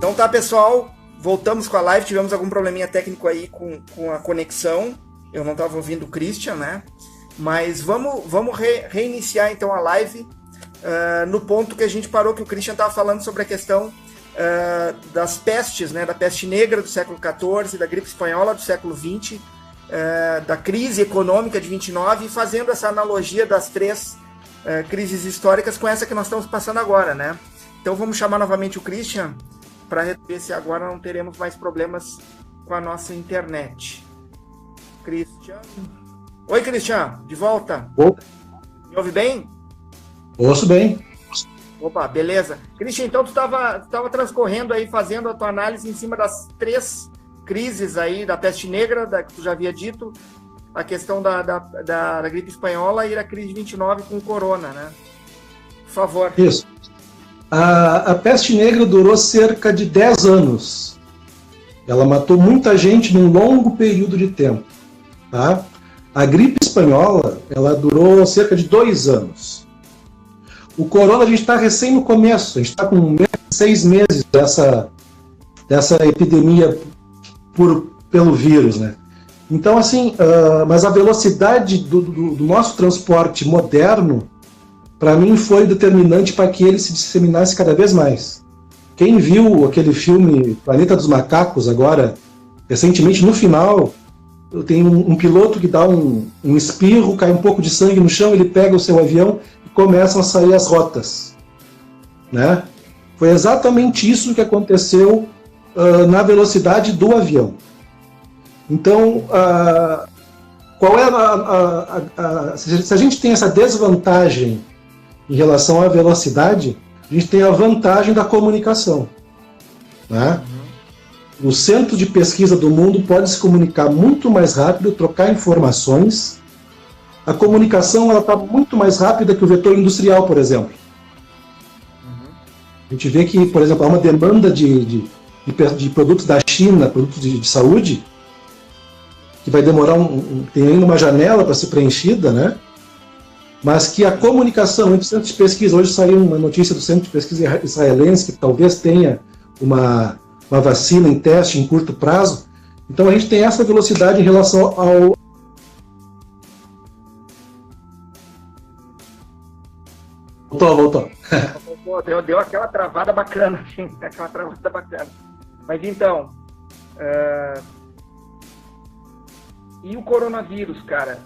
Então tá, pessoal, voltamos com a live, tivemos algum probleminha técnico aí com a conexão, eu não estava ouvindo o Christian, né? Mas vamos reiniciar então a live no ponto que a gente parou, que o Christian estava falando sobre a questão das pestes, né? Da peste negra do século XIV, da gripe espanhola do século XX, da crise econômica de 29, e fazendo essa analogia das três crises históricas com essa que nós estamos passando agora, né? Então vamos chamar novamente o Christian para ver se agora não teremos mais problemas com a nossa internet. Christian. Oi, Christian, de volta. Opa. Me ouve bem? Ouço bem. Opa, beleza. Christian, então tu estava transcorrendo aí, fazendo a tua análise em cima das três crises aí, da peste negra, que tu já havia dito, a questão da gripe espanhola e da crise de 29 com o corona, né? Por favor. Isso. A peste negra durou cerca de 10 anos. Ela matou muita gente num longo período de tempo. Tá? A gripe espanhola, ela durou cerca de 2 anos. O corona, a gente está recém no começo, a gente está com 6 meses dessa epidemia pelo vírus, né? Então, assim, mas a velocidade do nosso transporte moderno, para mim, foi determinante para que ele se disseminasse cada vez mais. Quem viu aquele filme Planeta dos Macacos agora, recentemente, no final, tem um piloto que dá um espirro, cai um pouco de sangue no chão, ele pega o seu avião e começam a sair as rotas, né? Foi exatamente isso que aconteceu na velocidade do avião. Então, qual é se a gente tem essa desvantagem em relação à velocidade, a gente tem a vantagem da comunicação, né? O centro de pesquisa do mundo pode se comunicar muito mais rápido, trocar informações. A comunicação está muito mais rápida que o vetor industrial, por exemplo. A gente vê que, por exemplo, há uma demanda de produtos da China, produtos de saúde, que vai demorar tem ainda uma janela para ser preenchida, né? Mas que a comunicação entre o centro de pesquisa, hoje saiu uma notícia do centro de pesquisa israelense que talvez tenha uma vacina em teste em curto prazo. Então a gente tem essa velocidade em relação ao... Voltou. Deu aquela travada bacana, sim, aquela travada bacana. Mas então... E o coronavírus, cara,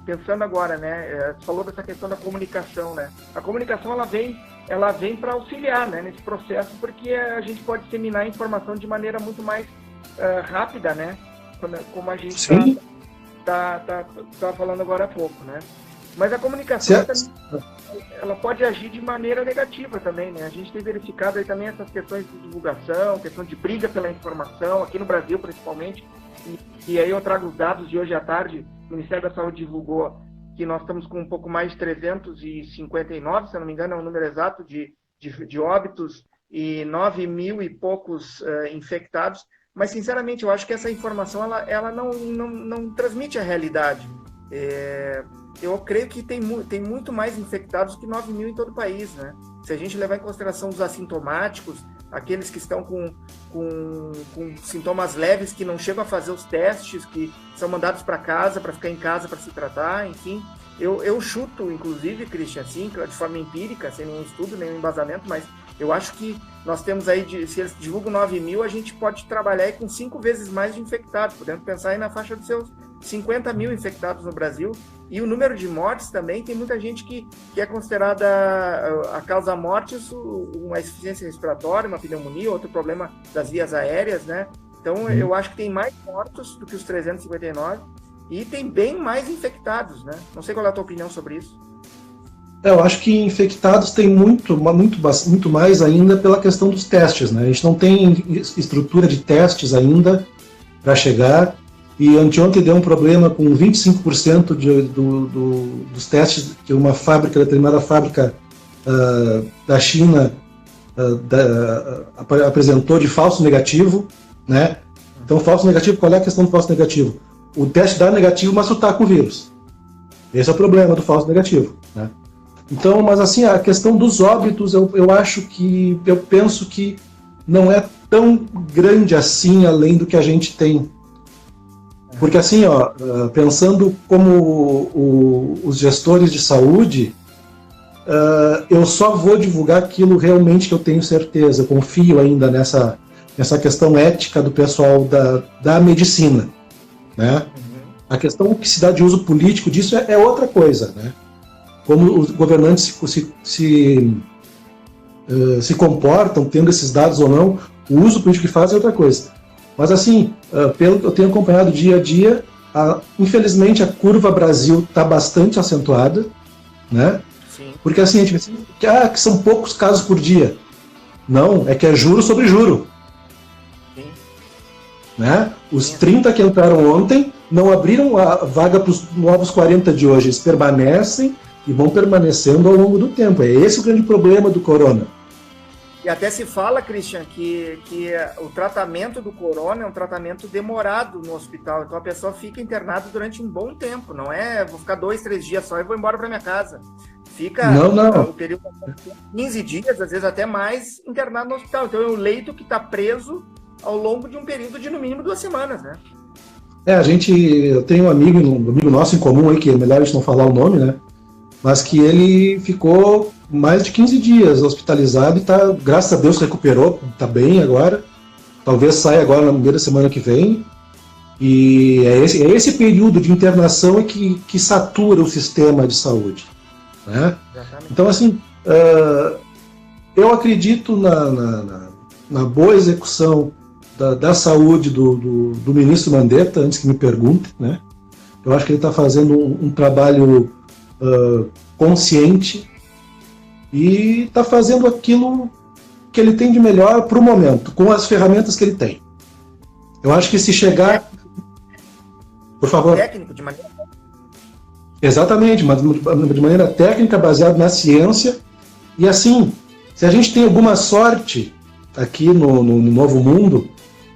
pensando agora, né, você falou dessa questão da comunicação, né? A comunicação, ela vem para auxiliar, né, nesse processo, porque a gente pode disseminar a informação de maneira muito mais rápida, né? Como a gente tá falando agora há pouco, né? Mas a comunicação ela pode agir de maneira negativa também, né? A gente tem verificado aí também essas questões de divulgação, questão de briga pela informação, aqui no Brasil principalmente. E aí eu trago os dados de hoje à tarde. O Ministério da Saúde divulgou que nós estamos com um pouco mais de 359, se eu não me engano é o número exato, de óbitos e 9 mil e poucos infectados. Mas, sinceramente, eu acho que essa informação ela não transmite a realidade. Eu creio que tem muito mais infectados que 9 mil em todo o país, né? Se a gente levar em consideração os assintomáticos, aqueles que estão com sintomas leves, que não chegam a fazer os testes, que são mandados para casa, para ficar em casa, para se tratar, enfim. Eu chuto, inclusive, Christian, assim, de forma empírica, sem nenhum estudo, nenhum embasamento, mas eu acho que nós temos aí, se eles divulgam 9 mil, a gente pode trabalhar aí com 5 vezes mais de infectados, podemos pensar aí na faixa dos seus 50 mil infectados no Brasil. E o número de mortes também, tem muita gente que é considerada a causa mortes uma insuficiência respiratória, uma pneumonia, outro problema das vias aéreas, né? Então eu acho que tem mais mortos do que os 359 e tem bem mais infectados, né? Não sei qual é a tua opinião sobre isso. Eu acho que infectados tem muito mais ainda pela questão dos testes, né? A gente não tem estrutura de testes ainda para chegar. E anteontem deu um problema com 25% dos testes que uma determinada fábrica da China apresentou de falso negativo, né? Então, falso negativo, qual é a questão do falso negativo? O teste dá negativo, mas tu tá com o vírus. Esse é o problema do falso negativo, né? Então, mas assim, a questão dos óbitos, eu penso que não é tão grande assim, além do que a gente tem. Porque assim, ó, pensando como os gestores de saúde, eu só vou divulgar aquilo realmente que eu tenho certeza, eu confio ainda nessa questão ética do pessoal da medicina, né? A questão que se dá de uso político disso é outra coisa, né? Como os governantes se comportam, tendo esses dados ou não, o uso político que fazem é outra coisa. Mas assim, pelo que eu tenho acompanhado dia a dia, infelizmente a curva Brasil está bastante acentuada, né? Sim. Porque assim, a gente pensa que são poucos casos por dia. Não, é que é juro sobre juro. Sim. Né? Os 30 que entraram ontem não abriram a vaga para os novos 40 de hoje. Eles permanecem e vão permanecendo ao longo do tempo. É esse o grande problema do corona. E até se fala, Christian, que o tratamento do corona é um tratamento demorado no hospital. Então a pessoa fica internada durante um bom tempo. Não é, vou ficar 2, 3 dias só e vou embora para minha casa. Fica não. o período de 15 dias, às vezes até mais, internado no hospital. Então é um leito que está preso ao longo de um período de no mínimo 2 semanas, né? Eu tenho um amigo nosso em comum aí, que é melhor a gente não falar o nome, né? Mas que ele ficou mais de 15 dias hospitalizado e tá, graças a Deus, recuperou, tá bem agora. Talvez saia agora na primeira semana que vem. E é esse período de internação que satura o sistema de saúde, né? Então, assim, eu acredito na boa execução da saúde do ministro Mandetta, antes que me pergunte, né? Eu acho que ele está fazendo um trabalho consciente e está fazendo aquilo que ele tem de melhor para o momento, com as ferramentas que ele tem. Eu acho que se chegar... Por favor. Técnico, de maneira... Exatamente, mas de maneira técnica, baseada na ciência. E assim, se a gente tem alguma sorte aqui no Novo Mundo,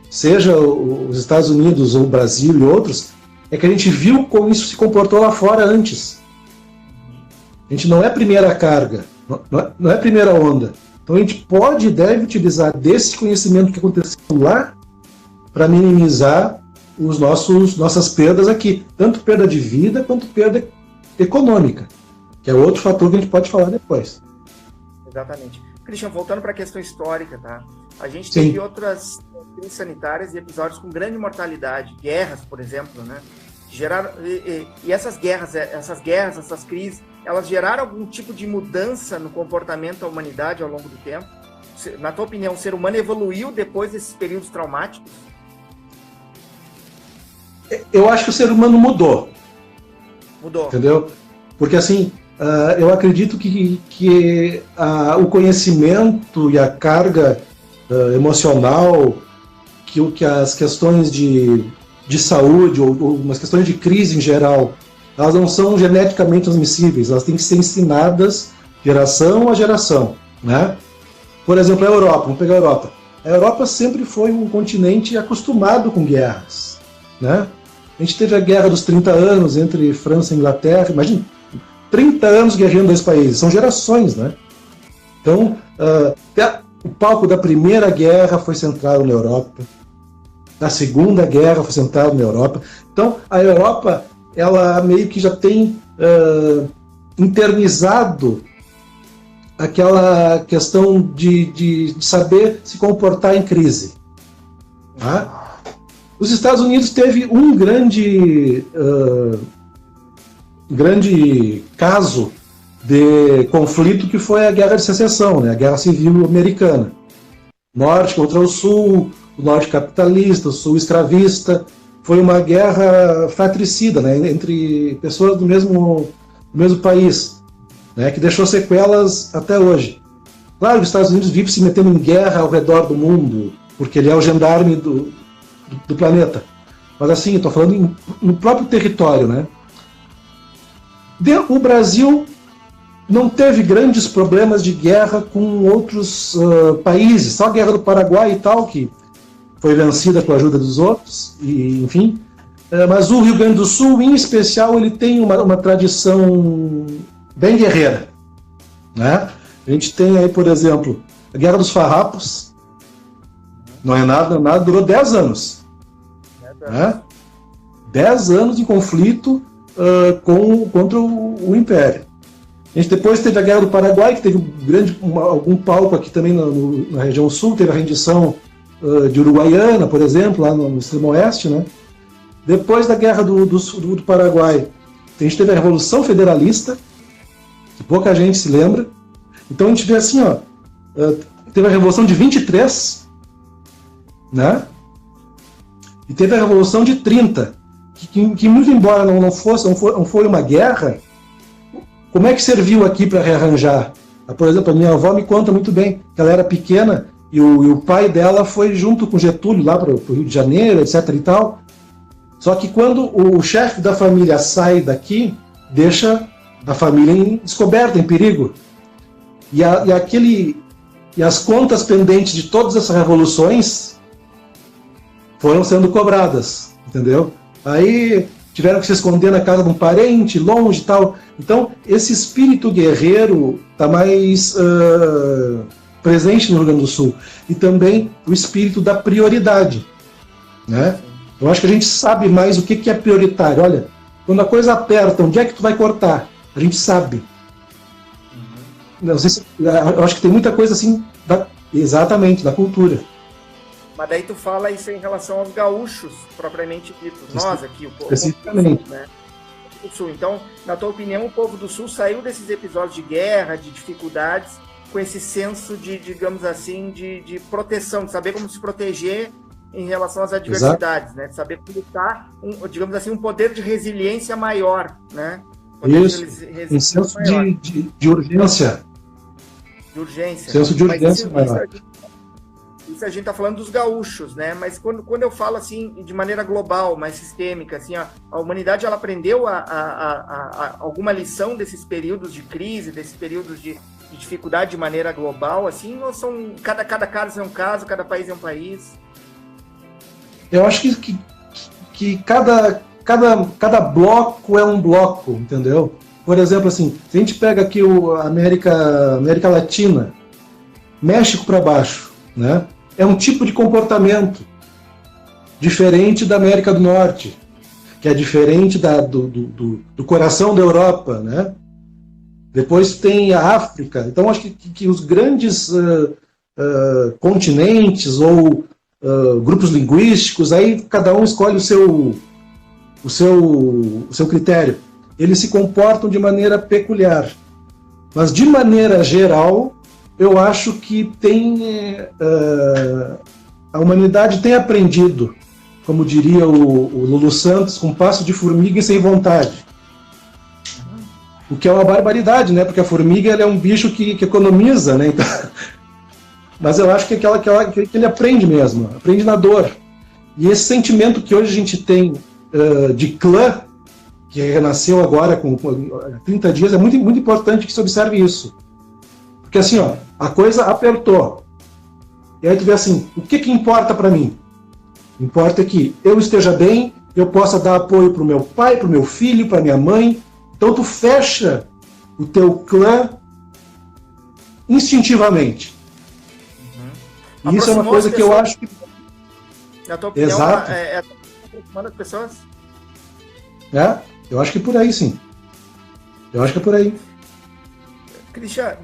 seja os Estados Unidos ou o Brasil e outros, é que a gente viu como isso se comportou lá fora antes. A gente não é a primeira carga, não é a primeira onda. Então a gente pode e deve utilizar desse conhecimento que aconteceu lá para minimizar nossas perdas aqui. Tanto perda de vida quanto perda econômica, que é outro fator que a gente pode falar depois. Exatamente. Christian, voltando para a questão histórica, tá? A gente Sim. teve outras crises sanitárias e episódios com grande mortalidade, guerras, por exemplo, né? Geraram, e essas guerras, essas crises, elas geraram algum tipo de mudança no comportamento da humanidade ao longo do tempo? Na tua opinião, o ser humano evoluiu depois desses períodos traumáticos? Eu acho que o ser humano mudou. Mudou. Entendeu? Porque assim, eu acredito que o conhecimento e a carga emocional, que as questões de saúde ou umas questões de crise em geral, elas não são geneticamente transmissíveis, elas têm que ser ensinadas geração a geração, né? Por exemplo, a Europa, vamos pegar a Europa. A Europa sempre foi um continente acostumado com guerras, né? A gente teve a Guerra dos 30 anos entre França e Inglaterra, imagina, 30 anos guerreando dois países, são gerações, né? Então, o palco da Primeira Guerra foi centrado na Europa, a Segunda Guerra foi centrado na Europa. Então, a Europa, ela meio que já tem internizado aquela questão de saber se comportar em crise. Tá? Os Estados Unidos teve um grande caso de conflito que foi a Guerra de Secessão, né? A Guerra Civil Americana. Norte contra o Sul, o Norte capitalista, o Sul escravista. Foi uma guerra fratricida, né? Entre pessoas do mesmo país, né? Que deixou sequelas até hoje. Claro que os Estados Unidos vive se metendo em guerra ao redor do mundo, porque ele é o gendarme do planeta. Mas assim, estou falando no próprio território, né? O Brasil não teve grandes problemas de guerra com outros países, só a Guerra do Paraguai e tal, que foi vencida com a ajuda dos outros, e, enfim. Mas o Rio Grande do Sul, em especial, ele tem uma tradição bem guerreira, né? A gente tem aí, por exemplo, a Guerra dos Farrapos, Não é nada, durou 10 anos. Né? 10 anos de conflito contra o Império. A gente depois teve a Guerra do Paraguai, que teve algum palco aqui também na região sul, teve a rendição de Uruguaiana, por exemplo, lá no extremo oeste, né? Depois da Guerra do Paraguai, a gente teve a Revolução Federalista, que pouca gente se lembra. Então a gente vê assim, ó, teve a Revolução de 23, né? E teve a Revolução de 30, que muito embora não foi uma guerra, como é que serviu aqui para rearranjar? Por exemplo, a minha avó me conta muito bem que ela era pequena e o pai dela foi junto com Getúlio lá para o Rio de Janeiro, etc. e tal. Só que quando o chefe da família sai daqui, deixa a família em descoberta, em perigo. E as contas pendentes de todas essas revoluções foram sendo cobradas, entendeu? Aí tiveram que se esconder na casa de um parente, longe e tal. Então, esse espírito guerreiro está mais presente no Rio Grande do Sul. E também o espírito da prioridade, né? Eu acho que a gente sabe mais o que é prioritário. Olha, quando a coisa aperta, onde é que tu vai cortar? A gente sabe. Não sei se, eu acho que tem muita coisa assim, exatamente, da cultura. Mas daí tu fala isso em relação aos gaúchos, propriamente ditos. Nós aqui, o povo do Sul, né? Do Sul. Então, na tua opinião, o povo do Sul saiu desses episódios de guerra, de dificuldades, com esse senso de, digamos assim, de proteção, de saber como se proteger em relação às adversidades, né? De saber como lutar, digamos assim, um poder de resiliência maior, né? Isso, um senso de urgência. De urgência. Senso de urgência maior. Isso a gente está falando dos gaúchos, né? Mas quando eu falo assim de maneira global, mais sistêmica, assim, a humanidade ela aprendeu alguma lição desses períodos de crise, desses períodos de dificuldade de maneira global, assim, ou são cada caso é um caso, cada país é um país? Eu acho que cada bloco é um bloco, entendeu? Por exemplo, assim, se a gente pega aqui a América Latina, México para baixo, né? É um tipo de comportamento diferente da América do Norte, que é diferente do coração da Europa, né? Depois tem a África. Então, acho que os grandes continentes ou grupos linguísticos, aí cada um escolhe o seu critério. Eles se comportam de maneira peculiar. Mas, de maneira geral, eu acho que a humanidade tem aprendido, como diria o Lulu Santos, com passo de formiga e sem vontade. O que é uma barbaridade, né? Porque a formiga ela é um bicho que economiza, né? Então, mas eu acho que ele aprende mesmo, aprende na dor. E esse sentimento que hoje a gente tem de clã, que renasceu agora com 30 dias, é muito, muito importante que se observe isso. Porque assim, ó, a coisa apertou. E aí tu vê assim, o que importa para mim? Importa que eu esteja bem, eu possa dar apoio para o meu pai, para o meu filho, para minha mãe. Então tu fecha o teu clã instintivamente. E isso é uma coisa que eu acho que... Na tua opinião, exato. Aproximando as pessoas? Eu acho que por aí, sim. Eu acho que é por aí. Christian,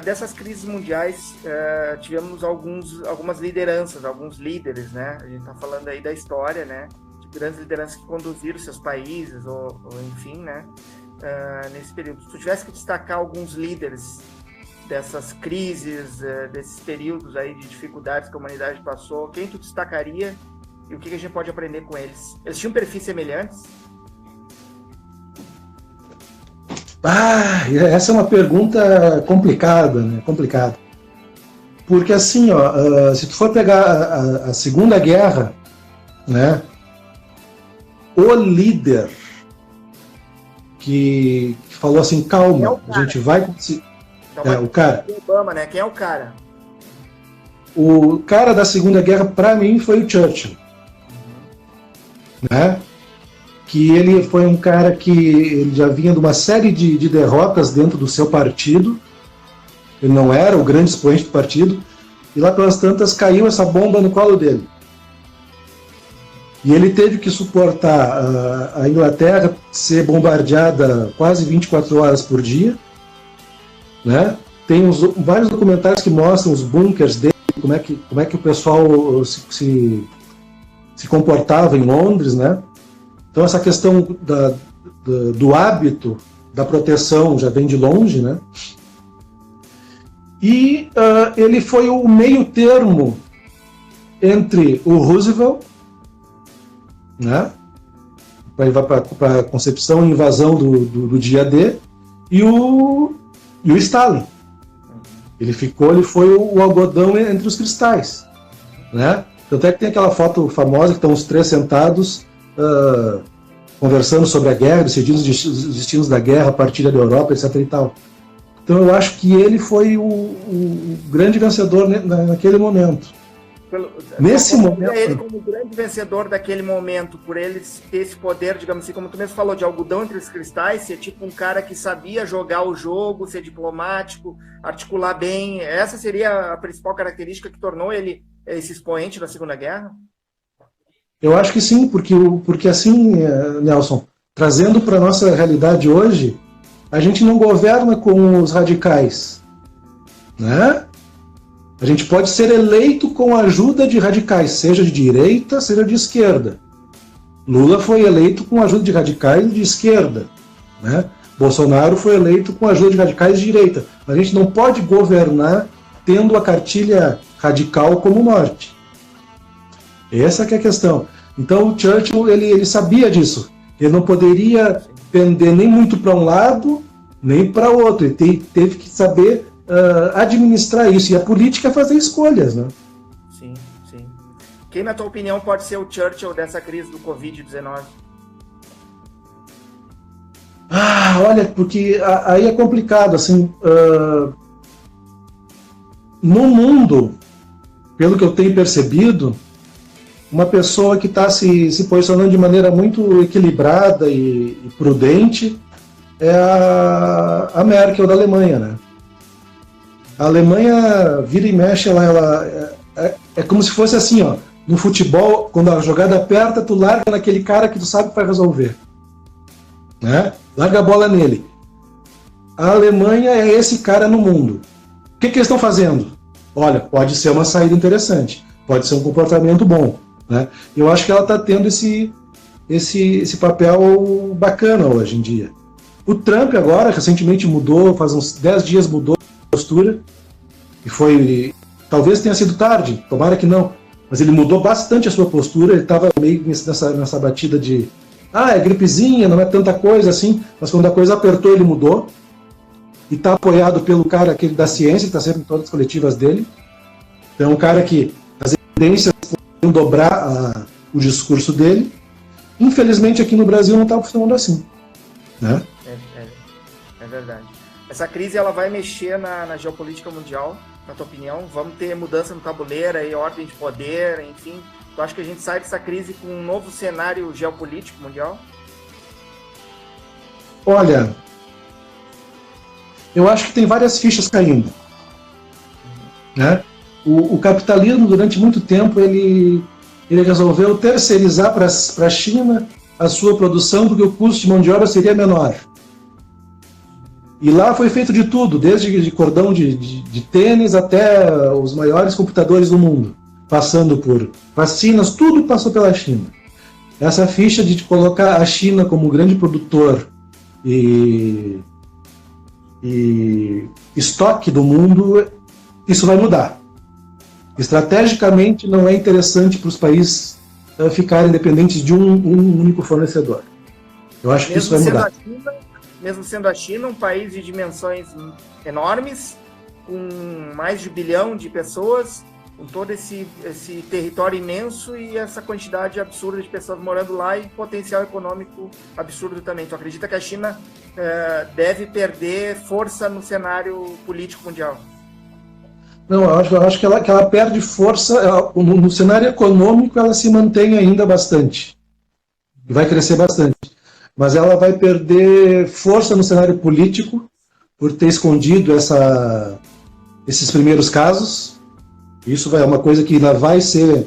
dessas crises mundiais, tivemos algumas lideranças, alguns líderes, né? A gente está falando aí da história, né? De grandes lideranças que conduziram seus países, ou enfim, né? Nesse período. Se tu tivesse que destacar alguns líderes dessas crises, desses períodos aí de dificuldades que a humanidade passou, quem tu destacaria e o que a gente pode aprender com eles? Eles tinham perfis semelhantes? Essa é uma pergunta complicada, né? Complicada. Porque assim, ó, se tu for pegar a Segunda Guerra, né? O líder que falou assim, calma, a gente vai conseguir. Então, o cara. Obama, né? Quem é o cara? O cara da Segunda Guerra, para mim, foi o Churchill. Né? Que ele foi um cara que ele já vinha de uma série de derrotas dentro do seu partido. Ele não era o grande expoente do partido. e lá pelas tantas caiu essa bomba no colo dele. E ele teve que suportar a Inglaterra ser bombardeada quase 24 horas por dia, né? Tem vários documentários que mostram os bunkers dele, como é que o pessoal se comportava em Londres, né? Então essa questão do hábito da proteção já vem de longe, né? E ele foi o meio termo entre o Roosevelt, né? Para a concepção e invasão do dia D, e o Stalin. Ele foi o algodão entre os cristais, né? Tanto é que tem aquela foto famosa que estão os três sentados conversando sobre a guerra, decidindo os destinos da guerra, a partilha da Europa, etc. e tal. Então eu acho que ele foi o grande vencedor naquele momento. Nesse momento, ele como grande vencedor daquele momento, por ele ter esse poder, digamos assim, como tu mesmo falou, de algodão entre os cristais, ser tipo um cara que sabia jogar o jogo, ser diplomático, articular bem. Essa seria a principal característica que tornou ele esse expoente da Segunda Guerra? Eu acho que sim, porque assim, Nelson, trazendo para a nossa realidade hoje, a gente não governa com os radicais, né? A gente pode ser eleito com a ajuda de radicais, seja de direita, seja de esquerda. Lula foi eleito com a ajuda de radicais de esquerda, né? Bolsonaro foi eleito com a ajuda de radicais de direita. A gente não pode governar tendo a cartilha radical como norte. Essa que é a questão. Então o Churchill ele sabia disso. Ele não poderia pender nem muito para um lado, nem para outro. Ele teve que saber administrar isso. E a política é fazer escolhas, né? Sim, sim. Quem, na tua opinião, pode ser o Churchill dessa crise do Covid-19? Olha, porque aí é complicado, assim, no mundo, pelo que eu tenho percebido, uma pessoa que está se posicionando de maneira muito equilibrada e prudente é a Merkel da Alemanha, né? A Alemanha vira e mexe, ela é como se fosse assim, ó, no futebol, quando a jogada aperta, tu larga naquele cara que tu sabe que vai resolver, né? Larga a bola nele. A Alemanha é esse cara no mundo. O que eles estão fazendo? Olha, pode ser uma saída interessante, pode ser um comportamento bom, né? Eu acho que ela está tendo esse papel bacana hoje em dia. O Trump agora, recentemente mudou, faz uns 10 dias mudou a postura, e talvez tenha sido tarde, tomara que não, mas ele mudou bastante a sua postura. Ele estava meio nessa batida de é gripezinha, não é tanta coisa assim, mas quando a coisa apertou ele mudou, e está apoiado pelo cara aquele da ciência, que está sempre em todas as coletivas dele. Então é um cara que as evidências podem dobrar o discurso dele. Infelizmente aqui no Brasil não está funcionando assim, né? É verdade. Essa crise ela vai mexer na geopolítica mundial, na tua opinião? Vamos ter mudança no tabuleiro, aí, ordem de poder, enfim. Tu acha que a gente sai dessa crise com um novo cenário geopolítico mundial? Olha, eu acho que tem várias fichas caindo, né? O capitalismo, durante muito tempo, ele resolveu terceirizar para a China a sua produção, porque o custo de mão de obra seria menor. E lá foi feito de tudo, desde cordão de tênis até os maiores computadores do mundo, passando por vacinas, tudo passou pela China. Essa ficha de colocar a China como grande produtor e estoque do mundo, isso vai mudar. Estrategicamente não é interessante para os países ficarem dependentes de um único fornecedor. Eu acho que isso vai mudar. Mesmo sendo a China um país de dimensões enormes, com mais de 1 bilhão de pessoas, com todo esse território imenso e essa quantidade absurda de pessoas morando lá e potencial econômico absurdo também. Tu acredita que a China deve perder força no cenário político mundial? Não, eu acho que ela perde força. No cenário econômico ela se mantém ainda bastante. E vai crescer bastante. Mas ela vai perder força no cenário político por ter escondido esses primeiros casos. Isso é uma coisa que ainda vai ser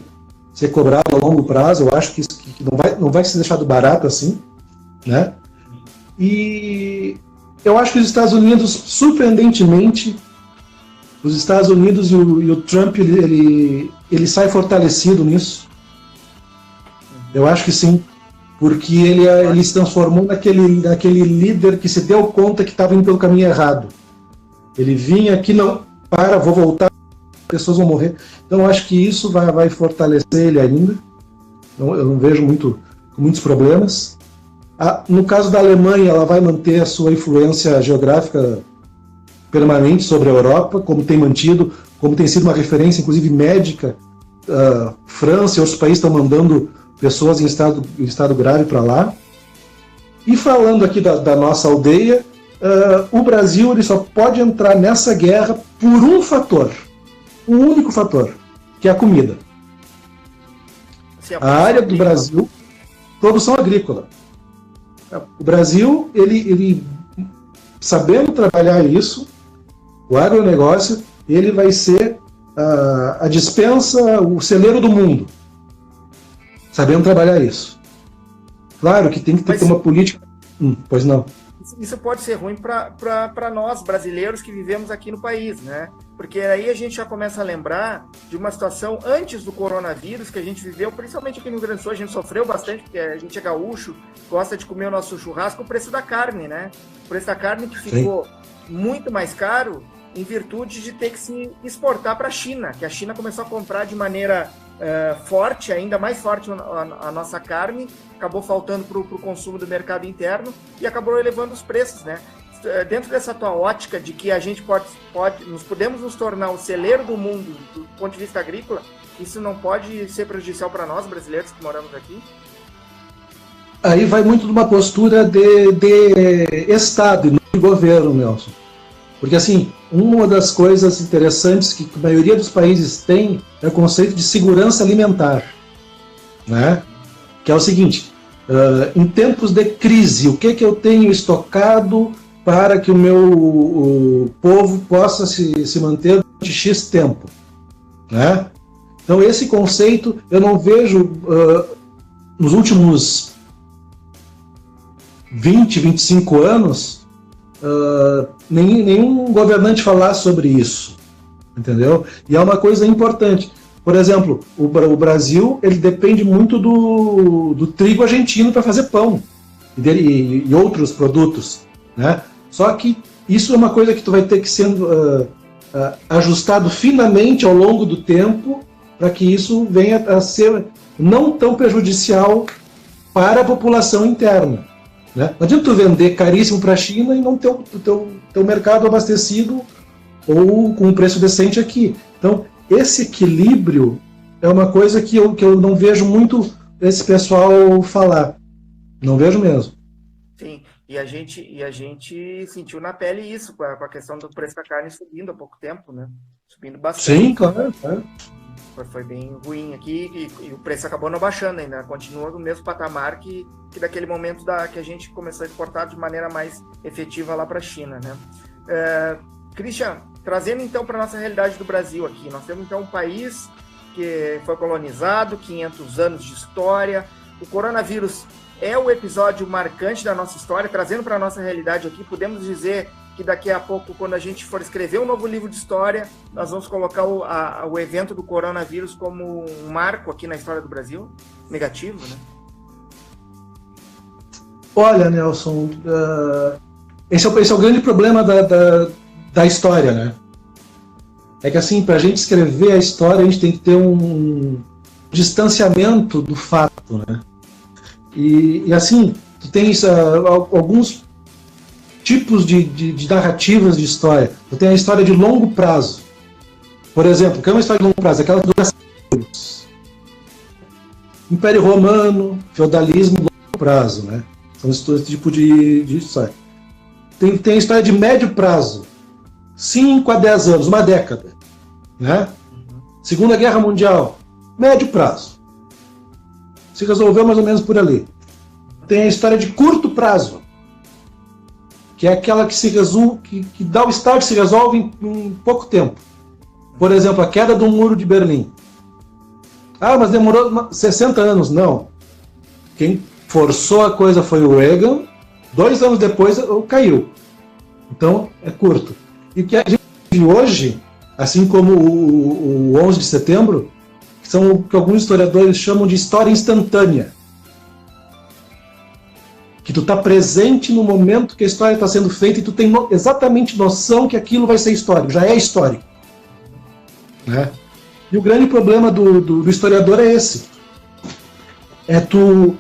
cobrado a longo prazo. Eu acho que isso que não vai ser deixado barato assim, né? E eu acho que os Estados Unidos, surpreendentemente, os Estados Unidos e o Trump, ele sai fortalecido nisso. Eu acho que sim, porque ele se transformou naquele líder que se deu conta que estava indo pelo caminho errado. Ele vinha aqui, não, vou voltar, pessoas vão morrer. Então eu acho que isso vai fortalecer ele ainda. Eu não vejo muitos problemas. No caso da Alemanha, ela vai manter a sua influência geográfica permanente sobre a Europa, como tem mantido, como tem sido uma referência, inclusive médica. França e outros países estão mandando pessoas em estado grave para lá. E falando aqui da nossa aldeia, o Brasil ele só pode entrar nessa guerra por um fator, um único fator, que é a comida. A área do Brasil, produção agrícola. O Brasil, ele sabendo trabalhar isso, o agronegócio, ele vai ser a despensa, o celeiro do mundo. Sabendo trabalhar isso. Claro que tem que ter uma política... pois não. Isso pode ser ruim para nós, brasileiros, que vivemos aqui no país, né? Porque aí a gente já começa a lembrar de uma situação antes do coronavírus que a gente viveu, principalmente aqui no Rio Grande do Sul. A gente sofreu bastante, porque a gente é gaúcho, gosta de comer o nosso churrasco, o preço da carne, né? O preço da carne que ficou muito mais caro em virtude de ter que se exportar para a China, que a China começou a comprar de maneira forte, ainda mais forte a nossa carne, acabou faltando para o consumo do mercado interno e acabou elevando os preços, né? Dentro dessa tua ótica de que a gente podemos nos tornar o celeiro do mundo do ponto de vista agrícola, isso não pode ser prejudicial para nós brasileiros que moramos aqui? Aí vai muito de uma postura de Estado e não de governo, Nelson. Porque, assim, uma das coisas interessantes que a maioria dos países tem é o conceito de segurança alimentar, né? Que é o seguinte, em tempos de crise, o que eu tenho estocado para que o meu povo possa se manter durante X tempo, né? Então, esse conceito eu não vejo nos últimos 20, 25 anos nenhum governante falar sobre isso, entendeu? E é uma coisa importante. Por exemplo, o Brasil ele depende muito do trigo argentino para fazer pão e outros produtos, né? Só que isso é uma coisa que tu vai ter que ser ajustado finamente ao longo do tempo para que isso venha a ser não tão prejudicial para a população interna. Né? Não adianta tu vender caríssimo para a China e não ter o teu mercado abastecido ou com um preço decente aqui. Então, esse equilíbrio é uma coisa que eu não vejo muito esse pessoal falar. Não vejo mesmo. Sim, e a gente sentiu na pele isso, com a questão do preço da carne subindo há pouco tempo, né? Subindo bastante. Sim, claro. Foi bem ruim aqui e o preço acabou não baixando ainda, continua no mesmo patamar que daquele momento que a gente começou a exportar de maneira mais efetiva lá para a China, né? Christian, trazendo então para a nossa realidade do Brasil aqui, nós temos então um país que foi colonizado, 500 anos de história, o coronavírus é o episódio marcante da nossa história, trazendo para a nossa realidade aqui, podemos dizer que daqui a pouco, quando a gente for escrever um novo livro de história, nós vamos colocar o evento do coronavírus como um marco aqui na história do Brasil? Negativo, né? Olha, Nelson, esse é o grande problema da história, né? É que, assim, para a gente escrever a história, a gente tem que ter um distanciamento do fato, né? E assim, tu tens alguns tipos de narrativas de história. Tu tem a história de longo prazo. Por exemplo, o que é uma história de longo prazo? Aquela que dura séculos. Império Romano, feudalismo, longo prazo, né? São esse tipo de história. Tem a história de médio prazo. 5 a 10 anos, uma década, né? Segunda Guerra Mundial, médio prazo. Se resolveu mais ou menos por ali. Tem a história de curto prazo, que é aquela que se resolve, que dá o estado que se resolve em pouco tempo. Por exemplo, a queda do Muro de Berlim. Ah, mas demorou 60 anos. Não. Quem forçou a coisa foi o Reagan. 2 anos depois, caiu. Então, é curto. E o que a gente vive hoje, assim como o 11 de setembro, são o que alguns historiadores chamam de história instantânea. Que tu está presente no momento que a história está sendo feita e tu tem exatamente noção que aquilo vai ser histórico, já é histórico. Né? E o grande problema do historiador é esse. É tu,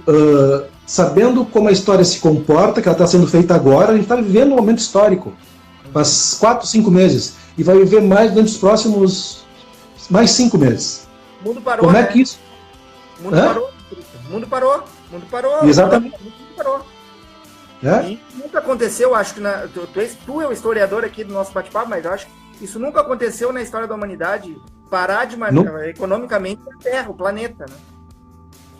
sabendo como a história se comporta, que ela está sendo feita agora, a gente está vivendo um momento histórico. Faz 4, 5 meses. E vai viver mais durante os próximos mais 5 meses. O mundo parou, como né? É que isso... O mundo parou. O mundo parou. O mundo parou. Exatamente. O mundo parou. É? E nunca aconteceu, acho que tu é o historiador aqui do nosso bate-papo, mas eu acho que isso nunca aconteceu na história da humanidade, parar de economicamente a Terra, o planeta, né?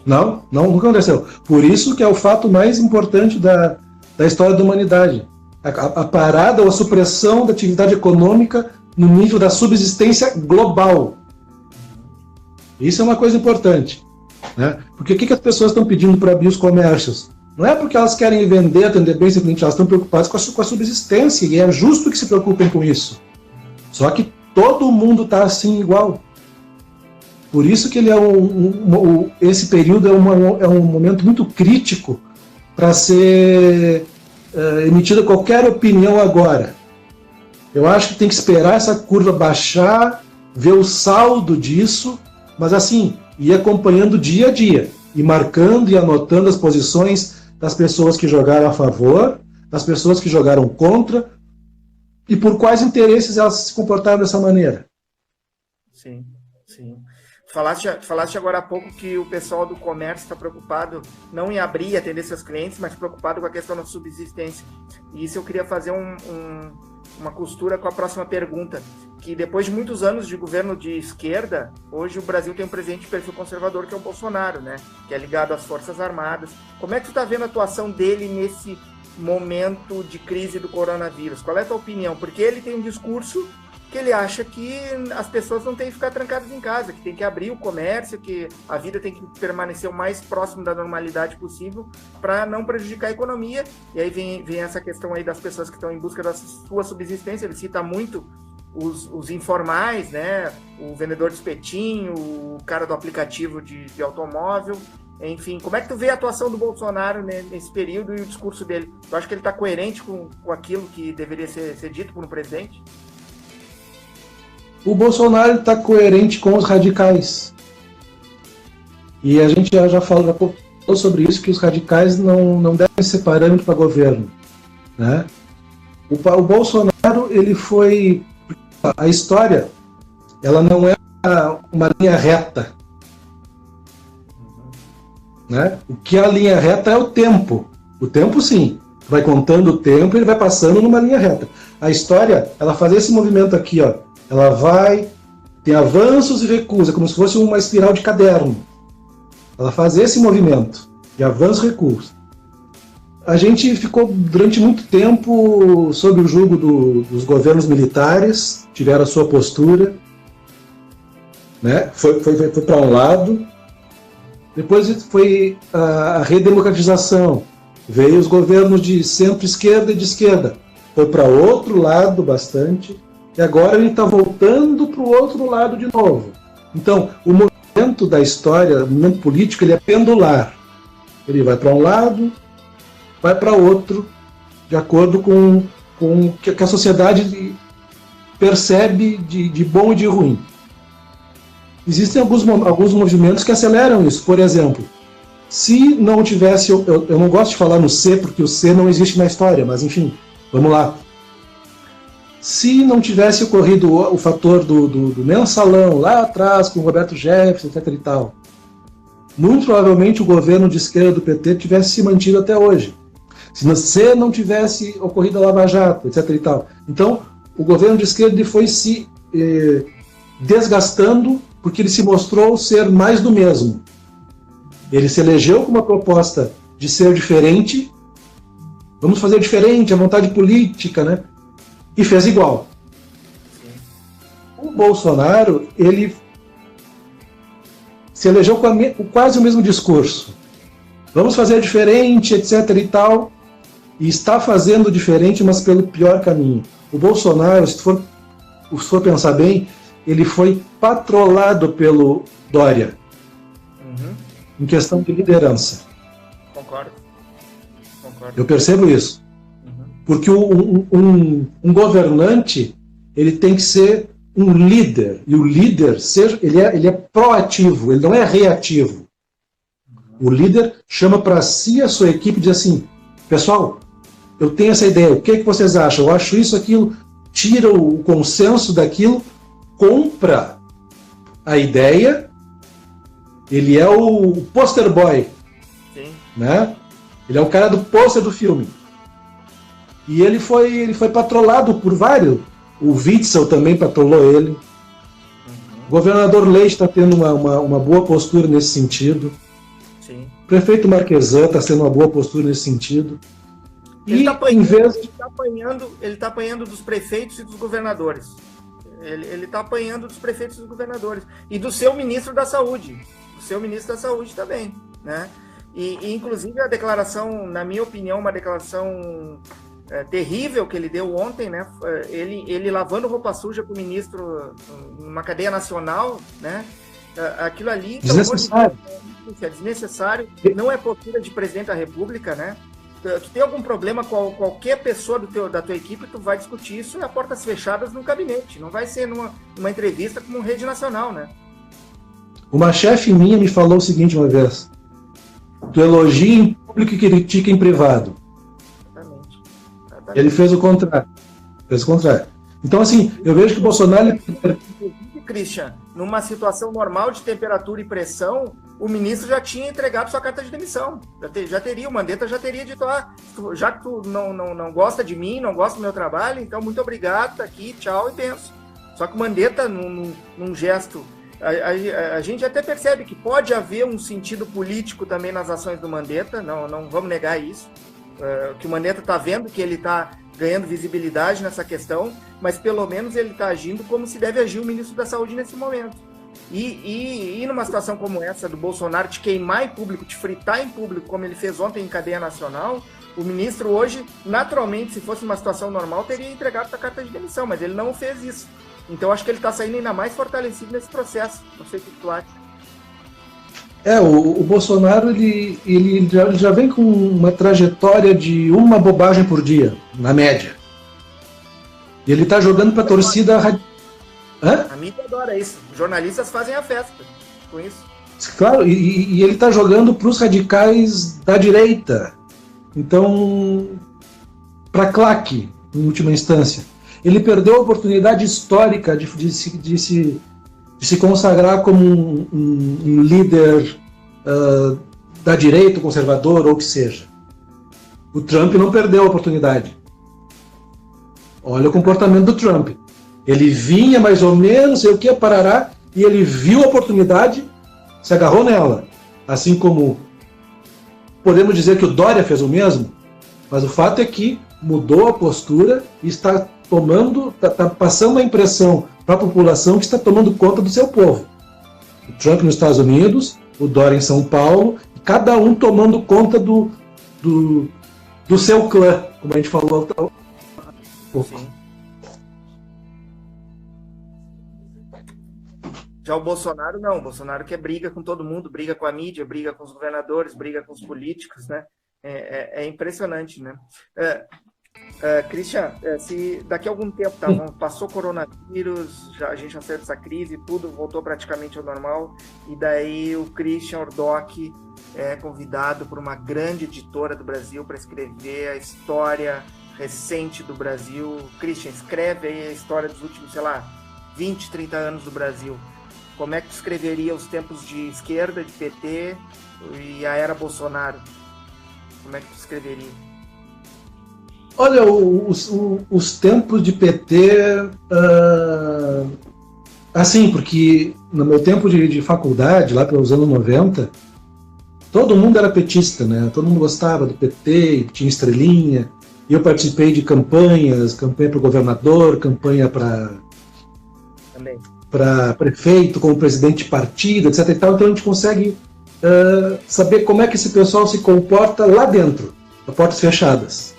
Não, nunca aconteceu. Por isso que é o fato mais importante da história da humanidade. A parada ou a supressão da atividade econômica no nível da subsistência global. Isso é uma coisa importante. Né? Porque o que as pessoas estão pedindo para abrir os comércios? Não é porque elas querem vender, atender bem, simplesmente elas estão preocupadas com a subsistência, e é justo que se preocupem com isso. Só que todo mundo está assim igual. Por isso que ele esse período é um momento muito crítico para ser emitida qualquer opinião agora. Eu acho que tem que esperar essa curva baixar, ver o saldo disso, mas assim, ir acompanhando dia a dia, e marcando e anotando as posições das pessoas que jogaram a favor, das pessoas que jogaram contra, e por quais interesses elas se comportaram dessa maneira. Sim, sim. Falaste agora há pouco que o pessoal do comércio está preocupado não em abrir e atender seus clientes, mas preocupado com a questão da subsistência. E isso eu queria fazer uma costura com a próxima pergunta, que depois de muitos anos de governo de esquerda, hoje o Brasil tem um presidente de perfil conservador, que é o Bolsonaro, né? Que é ligado às Forças Armadas. Como é que tu está vendo a atuação dele nesse momento de crise do coronavírus? Qual é a tua opinião? Porque ele tem um discurso que ele acha que as pessoas não têm que ficar trancadas em casa, que tem que abrir o comércio, que a vida tem que permanecer o mais próximo da normalidade possível para não prejudicar a economia. E aí vem essa questão aí das pessoas que estão em busca da sua subsistência. Ele cita muito os informais, né? O vendedor de espetinho, o cara do aplicativo de automóvel. Enfim, como é que tu vê a atuação do Bolsonaro nesse período e o discurso dele? Tu acha que ele está coerente com aquilo que deveria ser dito por um presidente? O Bolsonaro está coerente com os radicais. E a gente já falou sobre isso, que os radicais não devem ser parâmetro para governo. Né? O Bolsonaro, ele foi... A história, ela não é uma linha reta. Né? O que é a linha reta é o tempo. O tempo, sim. Vai contando o tempo e ele vai passando numa linha reta. A história, ela faz esse movimento aqui, ó. Ela tem avanços e recuos, é como se fosse uma espiral de caderno. Ela faz esse movimento de avanços e recuos. A gente ficou durante muito tempo sob o jugo dos governos militares, tiveram a sua postura, né? Foi para um lado. Depois foi a redemocratização. Veio os governos de centro-esquerda e de esquerda. Foi para outro lado bastante. E agora ele está voltando para o outro lado de novo. Então, o movimento da história, o movimento político, ele é pendular. Ele vai para um lado, vai para outro, de acordo com o que a sociedade percebe de bom e de ruim. Existem alguns movimentos que aceleram isso. Por exemplo, se não tivesse... Eu não gosto de falar no C, porque o C não existe na história, mas enfim, vamos lá. Se não tivesse ocorrido o fator do mensalão lá atrás, com o Roberto Jefferson, etc. e tal, muito provavelmente o governo de esquerda do PT tivesse se mantido até hoje. Se não tivesse ocorrido a Lava Jato, etc. e tal. Então, o governo de esquerda foi se desgastando porque ele se mostrou ser mais do mesmo. Ele se elegeu com uma proposta de ser diferente, vamos fazer diferente, a vontade política, né? E fez igual. Sim. Bolsonaro, ele se elegeu com quase o mesmo discurso. Vamos fazer diferente, etc. e tal. E está fazendo diferente, mas pelo pior caminho. O Bolsonaro, se for pensar bem, ele foi patrolado pelo Dória. Em questão de liderança. Concordo. Eu percebo isso. Porque um governante, ele tem que ser um líder. E o líder, ele é proativo, ele não é reativo. O líder chama para si a sua equipe e diz assim, pessoal, eu tenho essa ideia, o que vocês acham? Eu acho isso, aquilo, tira o consenso daquilo, compra a ideia, ele é o poster boy. Sim. Né? Ele é o cara do pôster do filme. E ele foi patrolado por vários. O Witzel também patrolou ele. O governador Leite está tendo uma boa postura nesse sentido. Sim. O prefeito Marquesan está tendo uma boa postura nesse sentido. Ele está apanhando dos prefeitos e dos governadores. Ele está apanhando dos prefeitos e dos governadores. E do seu ministro da Saúde. Do seu ministro da Saúde também. Né? E inclusive, a declaração, na minha opinião, uma declaração terrível que ele deu ontem, né? Ele lavando roupa suja para o ministro numa cadeia nacional, né? Aquilo ali... Desnecessário. É desnecessário. Não é postura de presidente da República, né? Tu tem algum problema com qualquer pessoa da tua equipe, tu vai discutir isso a portas fechadas no gabinete. Não vai ser numa entrevista como rede nacional, né? Uma chefe minha me falou o seguinte uma vez: tu elogia em público e critica em privado. Exatamente. Ele fez o contrário. Então, assim, eu vejo que o Bolsonaro... Christian, numa situação normal de temperatura e pressão, o ministro já tinha entregado sua carta de demissão. O Mandetta já teria dito, já que tu não gosta de mim, não gosta do meu trabalho, então muito obrigado, tá aqui, tchau e benção. Só que o Mandetta, num gesto... A gente até percebe que pode haver um sentido político também nas ações do Mandetta, não vamos negar isso. Que o Mandetta está vendo que ele está ganhando visibilidade nessa questão, mas pelo menos ele está agindo como se deve agir o ministro da Saúde nesse momento. E numa situação como essa do Bolsonaro te queimar em público, te fritar em público, como ele fez ontem em cadeia nacional, o ministro hoje, naturalmente, se fosse uma situação normal, teria entregado a carta de demissão, mas ele não fez isso. Então acho que ele está saindo ainda mais fortalecido nesse processo. Não sei o que tu acha. O Bolsonaro ele já vem com uma trajetória de uma bobagem por dia, na média. E ele está jogando para a torcida... A mídia adora isso. Jornalistas fazem a festa com isso. Claro, e ele está jogando para os radicais da direita. Então, para claque, em última instância. Ele perdeu a oportunidade histórica de se consagrar como um líder da direita, conservador, ou o que seja. O Trump não perdeu a oportunidade. Olha o comportamento do Trump. Ele vinha mais ou menos, sei o que, parará, e ele viu a oportunidade, se agarrou nela. Assim como podemos dizer que o Dória fez o mesmo, mas o fato é que mudou a postura e está passando a impressão para a população que está tomando conta do seu povo. O Trump nos Estados Unidos, o Dória em São Paulo, cada um tomando conta do seu clã, como a gente falou há pouco. Sim. Já o Bolsonaro não, o Bolsonaro quer briga com todo mundo, briga com a mídia, briga com os governadores, briga com os políticos, né? É impressionante, né? Christian, se daqui a algum tempo passou coronavírus, a gente já saiu dessa crise, tudo voltou praticamente ao normal, e daí o Christian Ordock é convidado por uma grande editora do Brasil para escrever a história recente do Brasil. Christian, escreve aí a história dos últimos, 20, 30 anos do Brasil. Como é que tu escreveria os tempos de esquerda, de PT e a era Bolsonaro? Como é que tu escreveria? Olha, os tempos de PT, assim, porque no meu tempo de faculdade, lá pelos anos 90, todo mundo era petista, né? Todo mundo gostava do PT, tinha estrelinha. E eu participei de campanha para o governador, campanha para... Também. para prefeito, como presidente de partido, etc. e tal, então a gente consegue saber como é que esse pessoal se comporta lá dentro, a portas fechadas.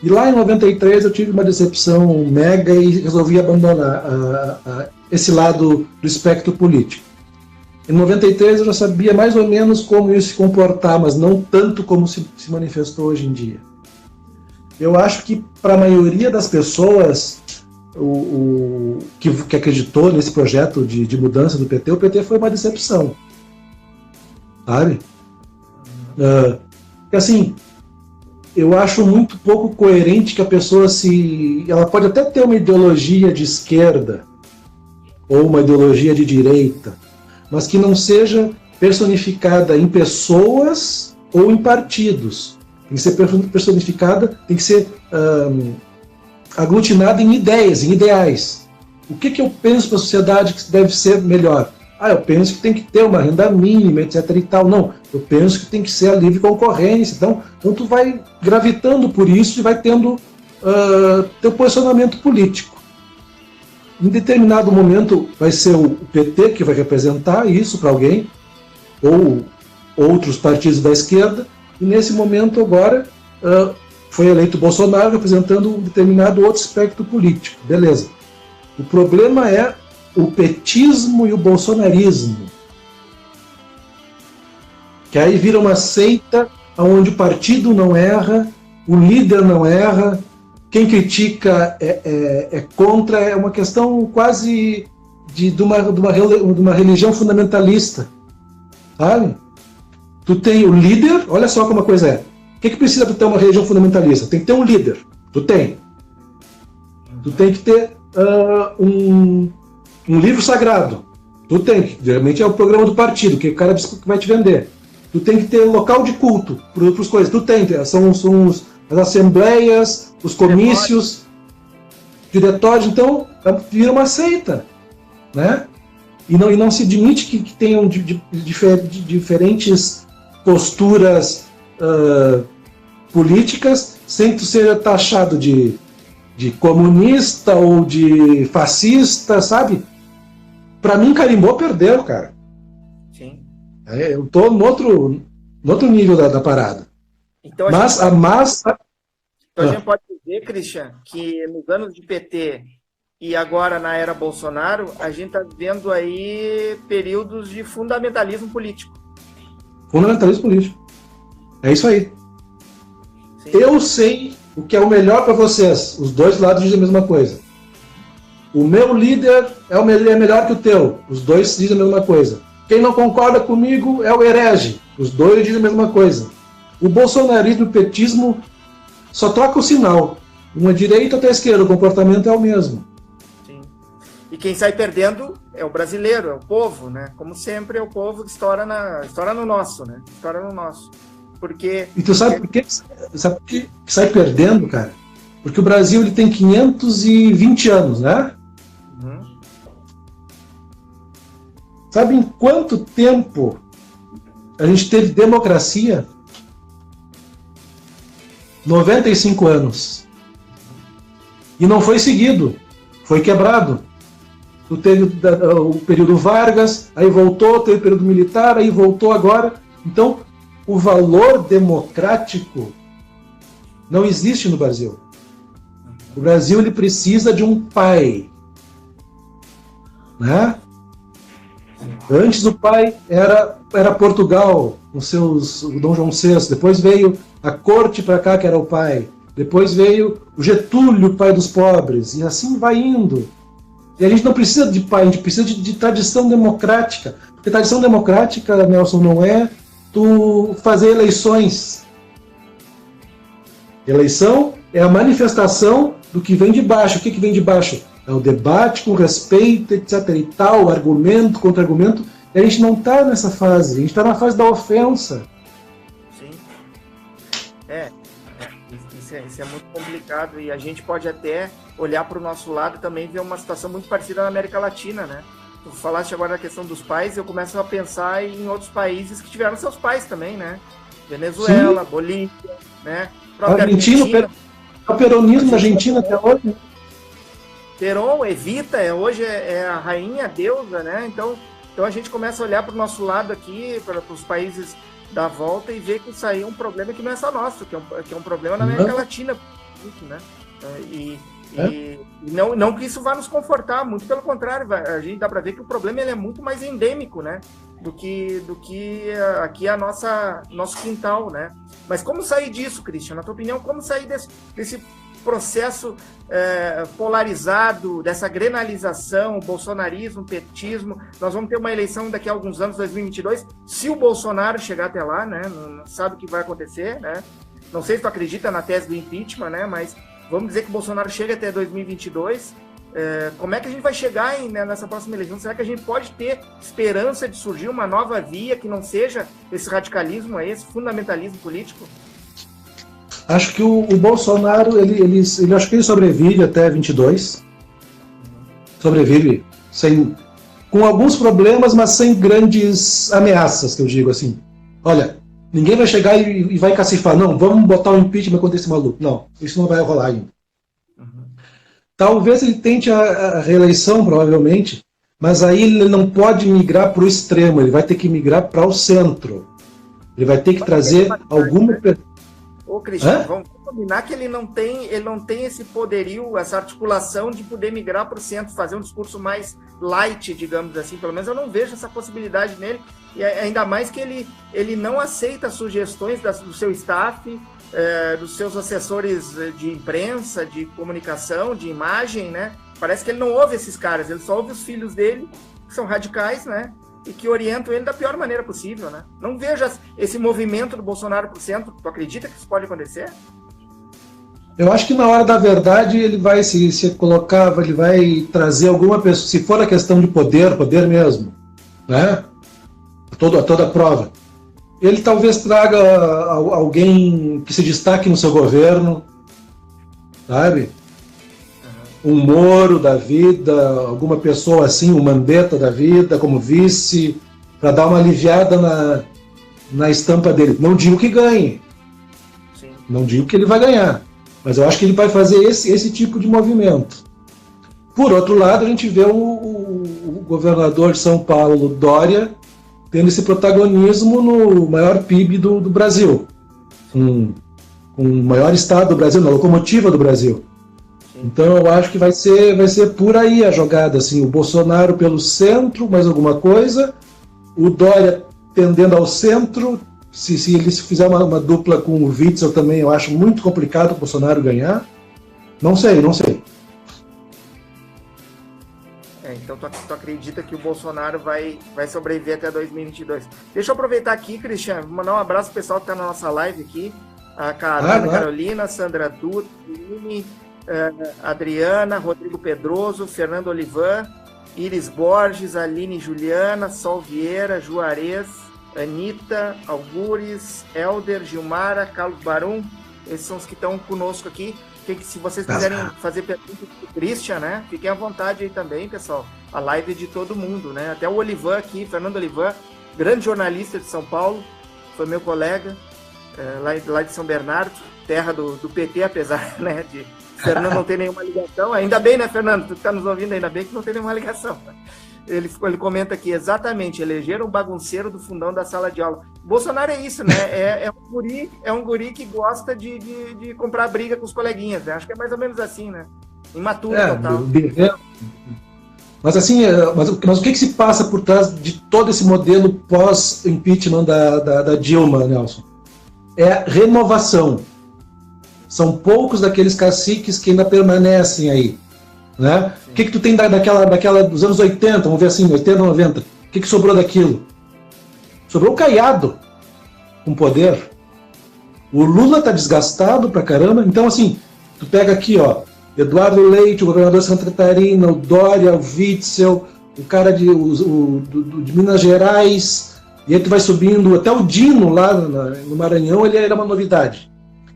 E lá em 93 eu tive uma decepção mega e resolvi abandonar esse lado do espectro político. Em 93 eu já sabia mais ou menos como ia se comportar, mas não tanto como se manifestou hoje em dia. Eu acho que para a maioria das pessoas que acreditou nesse projeto de mudança do PT, o PT foi uma decepção. Sabe? Assim, eu acho muito pouco coerente que a pessoa ela pode até ter uma ideologia de esquerda ou uma ideologia de direita, mas que não seja personificada em pessoas ou em partidos. Tem que ser personificada, tem que ser aglutinada em ideias, em ideais. O que eu penso para a sociedade que deve ser melhor? Eu penso que tem que ter uma renda mínima, etc. e tal. Não, eu penso que tem que ser a livre concorrência. Então tu vai gravitando por isso e vai tendo teu posicionamento político. Em determinado momento vai ser o PT que vai representar isso para alguém, ou outros partidos da esquerda, e nesse momento agora foi eleito Bolsonaro representando um determinado outro espectro político. Beleza. O problema é o petismo e o bolsonarismo, que aí vira uma seita onde o partido não erra, o líder não erra, quem critica é contra, é uma questão quase de uma religião fundamentalista, sabe? Tu tem o líder, olha só como a coisa é. O que precisa para ter uma religião fundamentalista? Tem que ter um líder, tu tem. Tu tem que ter um livro sagrado, tu tem, que geralmente é o programa do partido, que o cara que vai te vender. Tu tem que ter local de culto para as coisas, tu tem, são as assembleias, os comícios, diretórios, então vira uma seita, né? E não se admite que tenham diferentes posturas políticas sem tu ser taxado de comunista ou de fascista, sabe? Pra mim, carimbou, perdeu, cara. Sim. Eu tô no outro nível da parada. Então, mas a massa... Então a gente pode dizer, Christian, que nos anos de PT e agora na era Bolsonaro, a gente está vivendo aí períodos de fundamentalismo político. Fundamentalismo político. É isso aí. Sim. Eu sei o que é o melhor para vocês. Os dois lados dizem a mesma coisa. O meu líder é melhor que o teu. Os dois dizem a mesma coisa. Quem não concorda comigo é o herege. Os dois dizem a mesma coisa. O bolsonarismo e o petismo só troca o sinal. Uma direita até a esquerda, o comportamento é o mesmo. Sim. E quem sai perdendo é o brasileiro, é o povo, né? Como sempre, é o povo que estoura no nosso, né? Estoura no nosso. Porque... E tu sabe por que sai perdendo, cara? Porque o Brasil ele tem 520 anos, né? Uhum. Sabe em quanto tempo a gente teve democracia? 95 anos. E não foi seguido, foi quebrado. Tu teve o período Vargas, aí voltou, teve o período militar, aí voltou agora. Então, o valor democrático não existe no Brasil. O Brasil ele precisa de um pai, né? Antes o pai era Portugal, com seus Dom João VI. Depois veio a corte para cá, que era o pai. Depois veio o Getúlio, pai dos pobres. E assim vai indo. E a gente não precisa de pai, a gente precisa de tradição democrática. Porque tradição democrática, Nelson, não é tu fazer eleições. Eleição é a manifestação do que vem de baixo. O que vem de baixo? É o debate com respeito, etc. e tal, argumento, contra-argumento. E a gente não está nessa fase, a gente está na fase da ofensa. Sim. Isso é muito complicado e a gente pode até olhar para o nosso lado e também ver uma situação muito parecida na América Latina, né? Tu falaste agora da questão dos pais, eu começo a pensar em outros países que tiveram seus pais também, né? Venezuela, sim. Bolívia, né? Argentina, o peronismo na Argentina até hoje. Peron, Evita, hoje é a rainha, a deusa, né? Então a gente começa a olhar para o nosso lado aqui, para os países da volta e ver que isso aí é um problema que não é só nosso, que é um problema na América Latina, né? E não que isso vá nos confortar, muito pelo contrário, a gente dá para ver que o problema ele é muito mais endêmico, né? Do que aqui é nosso quintal, né? Mas como sair disso, Christian? Na tua opinião, como sair desse processo polarizado, dessa grenalização, bolsonarismo, petismo? Nós vamos ter uma eleição daqui a alguns anos, 2022, se o Bolsonaro chegar até lá, né? Não sabe o que vai acontecer, né? Não sei se tu acredita na tese do impeachment, né? Mas vamos dizer que o Bolsonaro chega até 2022. Como é que a gente vai chegar nessa próxima eleição? Será que a gente pode ter esperança de surgir uma nova via que não seja esse radicalismo, esse fundamentalismo político? Acho que o Bolsonaro, ele acho que ele sobrevive até 22. Sobrevive com alguns problemas, mas sem grandes ameaças, que eu digo assim. Olha, ninguém vai chegar e vai cacifar. Não, vamos botar o impeachment contra esse maluco. Não, isso não vai rolar ainda. Talvez ele tente a reeleição, provavelmente, mas aí ele não pode migrar para o extremo, ele vai ter que migrar para o centro. Ele vai ter que trazer alguma... Ô, Cristian, vamos combinar que ele não tem esse poderio, essa articulação de poder migrar para o centro, fazer um discurso mais light, digamos assim. Pelo menos eu não vejo essa possibilidade nele, e ainda mais que ele não aceita sugestões do seu staff, dos seus assessores de imprensa, de comunicação, de imagem, né? Parece que ele não ouve esses caras, ele só ouve os filhos dele, que são radicais, né? E que orientam ele da pior maneira possível, né? Não veja esse movimento do Bolsonaro para o centro. Tu acredita que isso pode acontecer? Eu acho que na hora da verdade ele vai se colocar, ele vai trazer alguma pessoa, se for a questão de poder mesmo, né? Toda a prova. Ele talvez traga alguém que se destaque no seu governo, sabe? Um Moro da vida, alguma pessoa assim, um Mandetta da vida, como vice, para dar uma aliviada na estampa dele. Não digo que ganhe, sim. Não digo que ele vai ganhar, mas eu acho que ele vai fazer esse tipo de movimento. Por outro lado, a gente vê o governador de São Paulo, Dória, tendo esse protagonismo no maior PIB do Brasil, com o maior estado do Brasil, na locomotiva do Brasil. Então eu acho que vai ser por aí a jogada, assim, o Bolsonaro pelo centro, mais alguma coisa, o Dória tendendo ao centro, se ele fizer uma dupla com o Witzel também, eu acho muito complicado o Bolsonaro ganhar. Não sei. Então tu acredita que o Bolsonaro vai sobreviver até 2022. Deixa eu aproveitar aqui, Cristian, mandar um abraço pro pessoal que está na nossa live aqui, a Carolina, Sandra Dutra, Adriana, Rodrigo Pedroso, Fernando Olivan, Iris Borges, Aline Juliana, Sol Vieira, Juarez, Anitta, Algures, Helder, Gilmara, Carlos Barum. Esses são os que estão conosco aqui. Se vocês quiserem fazer perguntas para o Christian, né, fiquem à vontade aí também, pessoal. A live é de todo mundo, né? Até o Olivan aqui, Fernando Olivan, grande jornalista de São Paulo, foi meu colega lá de São Bernardo, terra do PT, apesar, né, de Fernando não ter nenhuma ligação. Ainda bem, né, Fernando? Tu está nos ouvindo, ainda bem que não tem nenhuma ligação. Ele comenta aqui, exatamente, elegeram um bagunceiro do fundão da sala de aula. Bolsonaro é isso, né? É um guri que gosta de comprar briga com os coleguinhas, né? Acho que é mais ou menos assim, né? Imaturo total. Mas assim, mas o que se passa por trás de todo esse modelo pós-impeachment da Dilma, Nelson? É renovação. São poucos daqueles caciques que ainda permanecem aí. Né? O que tu tem daquela dos anos 80, vamos ver assim, 80, 90? O que sobrou daquilo? Sobrou o Caiado com poder. O Lula tá desgastado pra caramba. Então, assim, tu pega aqui, ó, Eduardo Leite, o governador de Santa Catarina, o Dória, o Witzel, o cara de Minas Gerais, e aí tu vai subindo, até o Dino lá no Maranhão, ele era uma novidade.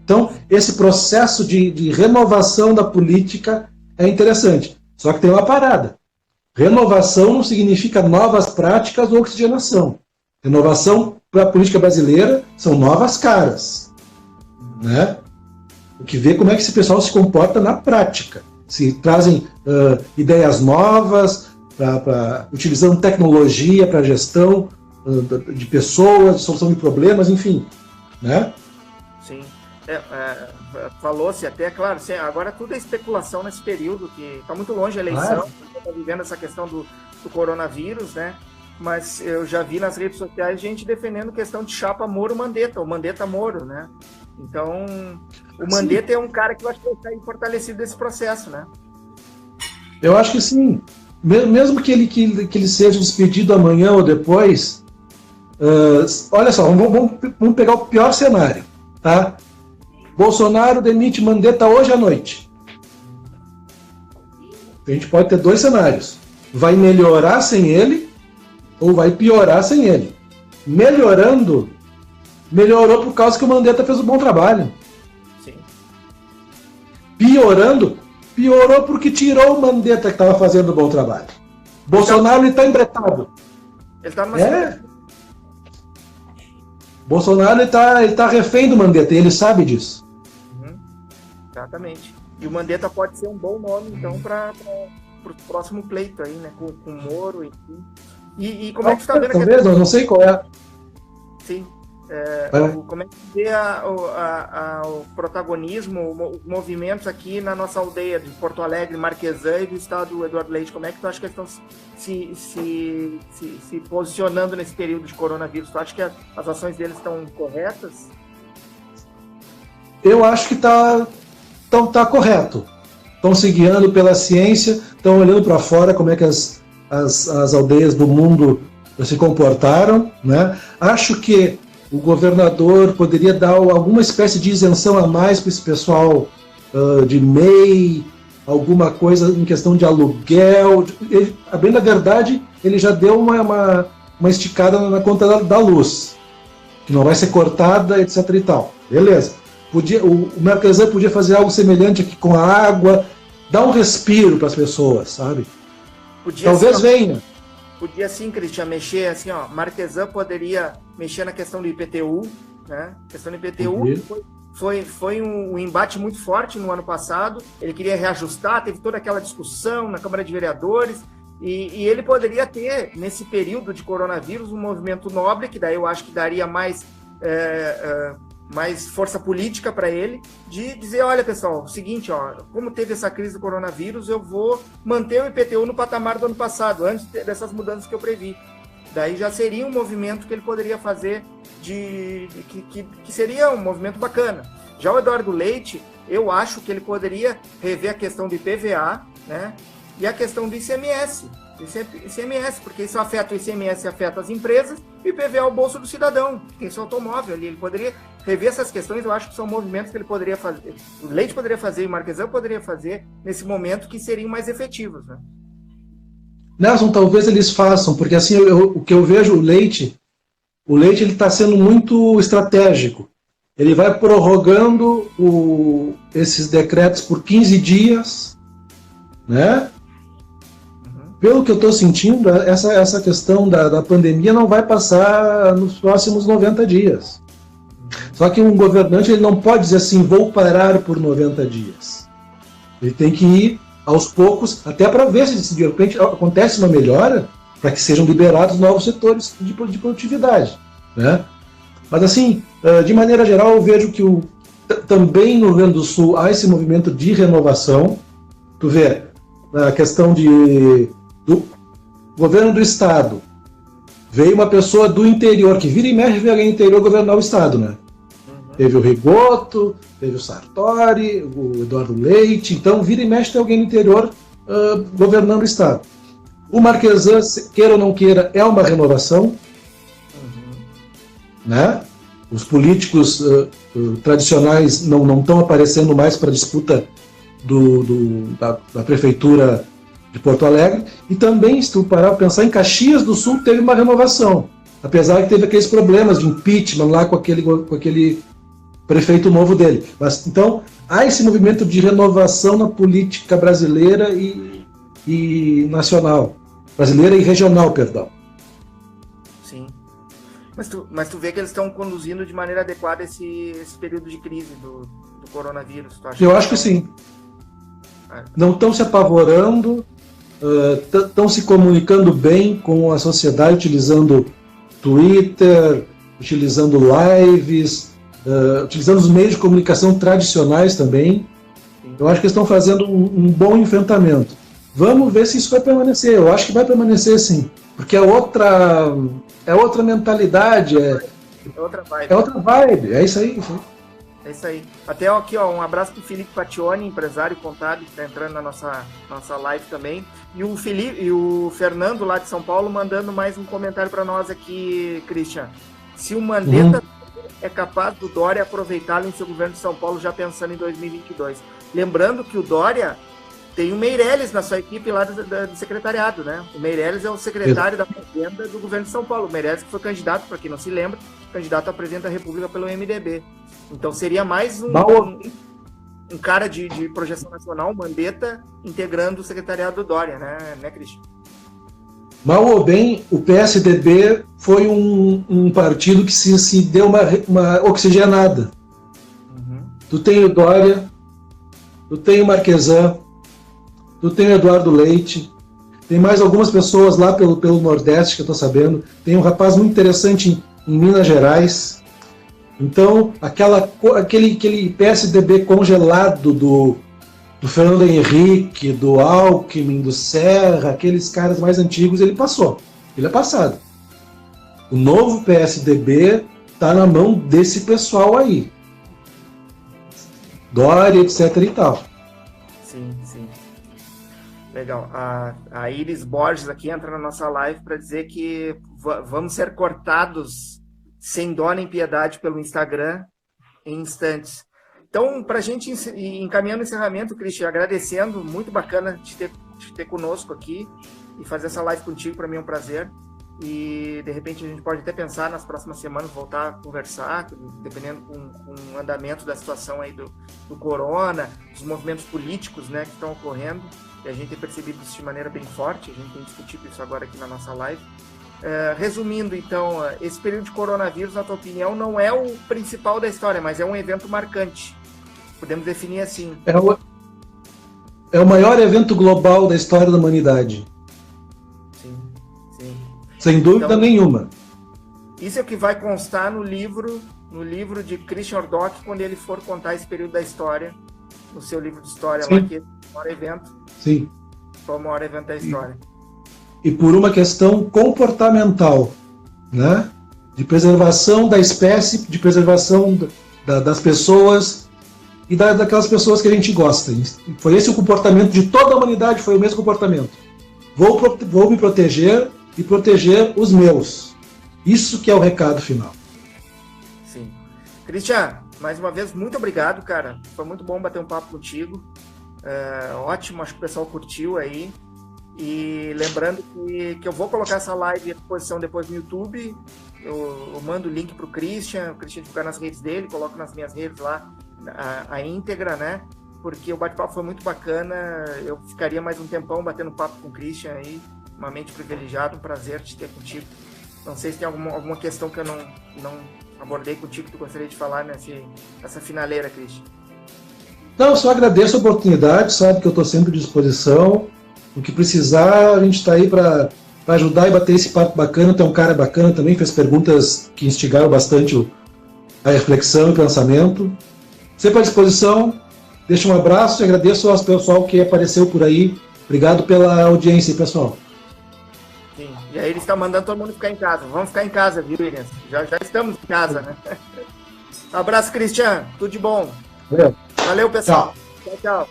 Então, esse processo de renovação da política é interessante. Só que tem uma parada. Renovação não significa novas práticas ou oxigenação. Renovação para a política brasileira são novas caras. Né? O que vê como é que esse pessoal se comporta na prática. se trazem ideias novas, utilizando tecnologia para gestão de pessoas, solução de problemas, enfim, né? Sim. Falou-se até, claro, agora tudo é especulação nesse período, que está muito longe a eleição, está vivendo essa questão do coronavírus, né? Mas eu já vi nas redes sociais gente defendendo questão de chapa Moro-Mandetta, ou Mandetta-Moro, né? Então, o Mandetta é um cara que eu acho que vai sair fortalecido desse processo, né? Eu acho que sim. Mesmo que ele seja despedido amanhã ou depois, olha só, vamos pegar o pior cenário, tá? Bolsonaro demite Mandetta hoje à noite. A gente pode ter dois cenários. Vai melhorar sem ele ou vai piorar sem ele. Melhorou por causa que o Mandetta fez um bom trabalho. Sim. Piorou porque tirou o Mandetta que estava fazendo um bom trabalho. Bolsonaro está embretado. Ele está numa Bolsonaro ele tá refém do Mandetta e ele sabe disso. Exatamente. E o Mandetta pode ser um bom nome, então, para o próximo pleito aí, né? Com o Moro, enfim. E como é que você está vendo? Talvez, eu não sei qual é. Sim. Como é que vê o protagonismo, os movimentos aqui na nossa aldeia de Porto Alegre, Marquesã e do estado do Eduardo Leite? Como é que tu acha que eles estão se posicionando nesse período de coronavírus? Tu acha que as ações deles estão corretas? Eu acho que tá correto. Estão se guiando pela ciência, estão olhando para fora como é que as aldeias do mundo se comportaram, né? Acho que o governador poderia dar alguma espécie de isenção a mais para esse pessoal de MEI, alguma coisa em questão de aluguel. Bem na verdade, ele já deu uma esticada na conta da luz, que não vai ser cortada, etc. e tal. Beleza. O Marquesã podia fazer algo semelhante aqui com a água, dar um respiro para as pessoas, sabe? Talvez venha. Podia sim, Cristian, mexer assim, ó. Marquesã poderia mexer na questão do IPTU, né? A questão do IPTU foi um embate muito forte no ano passado. Ele queria reajustar, teve toda aquela discussão na Câmara de Vereadores. E ele poderia ter, nesse período de coronavírus, um movimento nobre, que daí eu acho que daria mais força política para ele, de dizer, olha pessoal, seguinte, ó, como teve essa crise do coronavírus, eu vou manter o IPTU no patamar do ano passado, antes dessas mudanças que eu previ. Daí já seria um movimento que ele poderia fazer, que seria um movimento bacana. Já o Eduardo Leite, eu acho que ele poderia rever a questão do IPVA, né, e a questão do ICMS, porque isso afeta o ICMS, afeta as empresas, e o IPVA é o bolso do cidadão, que tem seu automóvel ali. Ele poderia rever essas questões. Eu acho que são movimentos que ele poderia fazer, o Leite poderia fazer e o Marquesã poderia fazer nesse momento, que seriam mais efetivos, né? Nelson, talvez eles façam, porque assim, o que eu vejo, o Leite ele está sendo muito estratégico. Ele vai prorrogando esses decretos por 15 dias, né? Pelo que eu estou sentindo, essa questão da pandemia não vai passar nos próximos 90 dias. Só que um governante ele não pode dizer assim, vou parar por 90 dias. Ele tem que ir aos poucos, até para ver se de repente acontece uma melhora, para que sejam liberados novos setores de produtividade, né? Mas assim, de maneira geral, eu vejo que também no Rio Grande do Sul há esse movimento de renovação. Tu vê a questão do governo do estado, veio uma pessoa do interior, que vira e mexe veio alguém do interior governar o estado, né? Teve o Rigoto, teve o Sartori, o Eduardo Leite, então vira e mexe tem alguém do interior governando o estado. O Marquesã, queira ou não queira, é uma renovação, né? Os políticos tradicionais não estão aparecendo mais para a disputa da prefeitura de Porto Alegre, e também, se tu parar para pensar, em Caxias do Sul teve uma renovação, apesar que teve aqueles problemas de impeachment lá com aquele prefeito novo dele. Mas, então, há esse movimento de renovação na política brasileira e nacional. Brasileira e regional, perdão. Sim. Mas tu vê que eles estão conduzindo de maneira adequada esse período de crise do coronavírus, tu acha? Eu acho que sim. não estão se apavorando, estão se comunicando bem com a sociedade, utilizando Twitter, utilizando lives, utilizando os meios de comunicação tradicionais também. Eu acho que eles estão fazendo um bom enfrentamento. Vamos ver se isso vai permanecer. Eu acho que vai permanecer, sim. Porque é outra mentalidade, é outra vibe. É isso aí. É isso aí. Até aqui, ó, um abraço pro Felipe Pationi, empresário contábil, que está entrando na nossa live também. E o Fernando, lá de São Paulo, mandando mais um comentário para nós aqui, Christian. Se o Mandetta é capaz do Dória aproveitá-lo em seu governo de São Paulo, já pensando em 2022. Lembrando que o Dória tem o Meirelles na sua equipe lá do secretariado, né? O Meirelles é o secretário da Fazenda do governo de São Paulo. O Meirelles que foi candidato, para quem não se lembra, candidato a presidente da República pelo MDB. Então seria mais um cara de projeção nacional, o Mandetta, integrando o secretariado do Dória, né, Cristian? Mal ou bem, o PSDB foi um partido que se deu uma oxigenada. Tu tem o Dória, tu tem o Marquesan, tu tem o Eduardo Leite, tem mais algumas pessoas lá pelo Nordeste que eu estou sabendo, tem um rapaz muito interessante em Minas Gerais. Então, aquele PSDB congelado do Fernando Henrique, do Alckmin, do Serra, aqueles caras mais antigos, ele passou. Ele é passado. O novo PSDB está na mão desse pessoal aí. Dória, etc e tal. Sim. Legal. A Iris Borges aqui entra na nossa live para dizer que vamos ser cortados sem dó nem piedade pelo Instagram em instantes. Então, para a gente encaminhando o encerramento, Cristian, agradecendo, muito bacana te ter conosco aqui e fazer essa live contigo, para mim é um prazer. E, de repente, a gente pode até pensar nas próximas semanas, voltar a conversar, dependendo com o andamento da situação aí do corona, dos movimentos políticos, né, que estão ocorrendo. E a gente tem percebido isso de maneira bem forte, a gente tem discutido isso agora aqui na nossa live. Resumindo, então, esse período de coronavírus, na tua opinião, não é o principal da história, mas é um evento marcante. Podemos definir assim. É o maior evento global da história da humanidade. Sim. Sem dúvida então, nenhuma. Isso é o que vai constar no livro de Christian Ordock, quando ele for contar esse período da história, no seu livro de história, sim, lá, que é o maior evento. Sim. Foi o maior evento da história. E por uma questão comportamental, né? De preservação da espécie, de preservação das pessoas e daquelas pessoas que a gente gosta. Foi esse o comportamento de toda a humanidade, foi o mesmo comportamento. Vou me proteger e proteger os meus. Isso que é o recado final. Sim. Christian, mais uma vez, muito obrigado, cara. Foi muito bom bater um papo contigo. Ótimo, acho que o pessoal curtiu aí. E lembrando que eu vou colocar essa live à disposição depois no YouTube. Eu mando o link para o Christian ficar nas redes dele, coloco nas minhas redes lá a íntegra, né? Porque o bate-papo foi muito bacana. Eu ficaria mais um tempão batendo papo com o Christian aí. Uma mente privilegiada, um prazer te ter contigo. Não sei se tem alguma questão que eu não abordei contigo que tu gostaria de falar nessa finaleira, Christian. Não, eu só agradeço a oportunidade, sabe que eu estou sempre à disposição. O que precisar, a gente está aí para ajudar e bater esse papo bacana. Tem um cara bacana também, fez perguntas que instigaram bastante a reflexão e o pensamento. Sempre à disposição. Deixo um abraço e agradeço ao pessoal que apareceu por aí. Obrigado pela audiência, pessoal. Sim. E aí eles estão mandando todo mundo ficar em casa. Vamos ficar em casa, viu, Williams? Já estamos em casa, né? Abraço, Christian. Tudo de bom. Valeu. Valeu, pessoal. Tchau.